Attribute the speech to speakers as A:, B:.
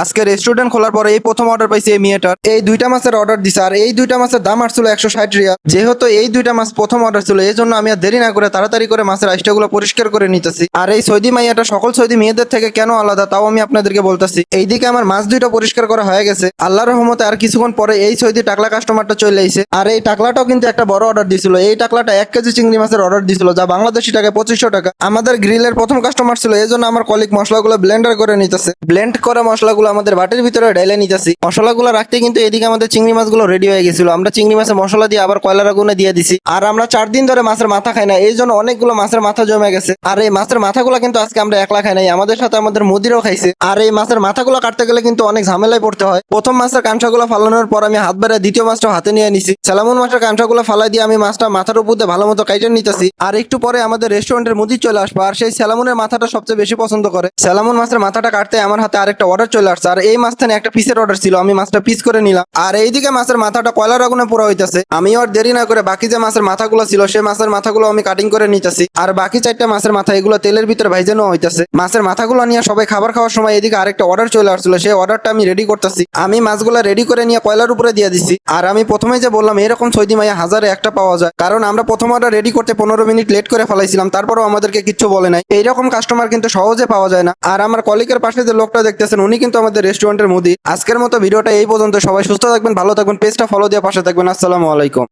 A: আজকে রেস্টুরেন্ট খোলার পরে এই প্রথম অর্ডার পাইছি এই মেয়েটার। এই দুইটা মাছের অর্ডার দিছে, আর এই দুইটা মাছের দাম আসছিল 160 রিয়াল। যেহেতু এই দুইটা মাছ প্রথম অর্ডার ছিল, এই জন্য আমি আর দেরি না করে তাড়াতাড়ি করে মাছের আইসটাগুলো পরিষ্কার করে নিতেছি। আর এই সৌদি মাইয়াটা সকল সৌদি মেয়েদের থেকে কেন আলাদা তাও আমি আপনাদেরকে বলতেছি। এইদিকে আমার মাছ দুইটা পরিষ্কার করা হয়ে গেছে, আল্লাহর রহমতে আর কিছুক্ষণ পরে এই সৌদি টাকলা কাস্টমারটা চলে আইছে। আর এই টাকলাটাও কিন্তু একটা বড় অর্ডার দিছিল। এই টাকলাটা 1 কেজি চিংড়ি মাছের অর্ডার দিছিল, যা বাংলাদেশি টাকায় 2500 টাকা। আমাদের গ্রিলের প্রথম কাস্টমার ছিল, এই জন্য আমার কলিগ মশলাগুলো ব্লেন্ডার করে নিতেছে। ব্লেন্ড করা মশলাগুলো আমাদের বাটির ভিতরে ঢেলে নিতেছি। মশলাগুলো রাখতে কিন্তু এদিকে আমাদের চিংড়ি মাছগুলো রেডি হয়ে গেছিল। আমরা চিংড়ি মাছের মশলা দিয়ে আবার কয়লার আগুনে দিয়ে দিছি। আর আমরা 4 দিন ধরে মাছের মাথা খাই না, এই জন্য অনেকগুলো মাছের মাথা জমে গেছে। আর এই মাছের মাথাগুলো কিন্তু আজকে আমরা একলা খাই নাই, আমাদের সাথে আমাদের মুদিরও খাইছে। আর এই মাছের মাথাগুলো কাটতে গেলে কিন্তু অনেক ঝামেলায় পড়তে হয়। প্রথম মাছের কাঁটাগুলো ফালানোর পর আমি হাত বেড়ে দ্বিতীয় মাছটা হাতে নিয়ে নিছি। সালামুন মাছের কাঁটাগুলো ফালাই দিয়ে আমি মাছটা মাথার উপর দিয়ে ভালো মতো কাইটে নিতেছি। আর একটু পরে আমাদের রেস্টুরেন্টের মুদি চলে আসবে, আর সেই সালামুনের মাথাটা সবচেয়ে বেশি পছন্দ করে। সালামুন মাছের মাথাটা কাটতে আমার হাতে আরেকটা অর্ডার চলে আসছে। আর এই মাছখানে একটা পিসের অর্ডার ছিল, আমি মাছটা পিস করে নিলাম। আর এইদিকে মাছের মাথাটা কয়লার আগুনে পুরো হইতেছে। আমি আর দেরি না করে বাকি যে মাছের মাথাগুলো ছিল সেই মাছের মাথাগুলো আমি কাটিং করে নিতেছি। আর বাকি 4টা মাছের মাথা এগুলো তেলের ভিতরে ভাইজানো হইতেছে। মাছের মাথাগুলো নিয়ে সবাই খাবার খাওয়ার সময় এদিকে আরেকটা অর্ডার চলে আসছিল, সেই অর্ডারটা আমি রেডি করতেছি। আমি মাছগুলো রেডি করে নিয়ে কয়লার উপরে দিয়ে দিছি। আর আমি প্রথমে যে বললাম এরকম সৌদি মাইয়া হাজারে একটা পাওয়া যায়, কারণ আমরা প্রথম অর্ডার রেডি করতে 15 মিনিট লেট করে ফেলাইছিলাম, তারপরও আমাদেরকে কিচ্ছু বলে নাই। এইরকম কাস্টমার কিন্তু সহজে পাওয়া যায় না। আর আমার কলিগের পাশে যে লোকটা দেখতেছেন উনি কিন্তু আমাদের রেস্টুরেন্টের মুদি। আজকের মতো ভিডিওটা এই পর্যন্ত। সবাই সুস্থ থাকবেন, ভালো থাকবেন, পেজটা ফলো দিয়ে পাশে থাকবেন। আসসালামু আলাইকুম।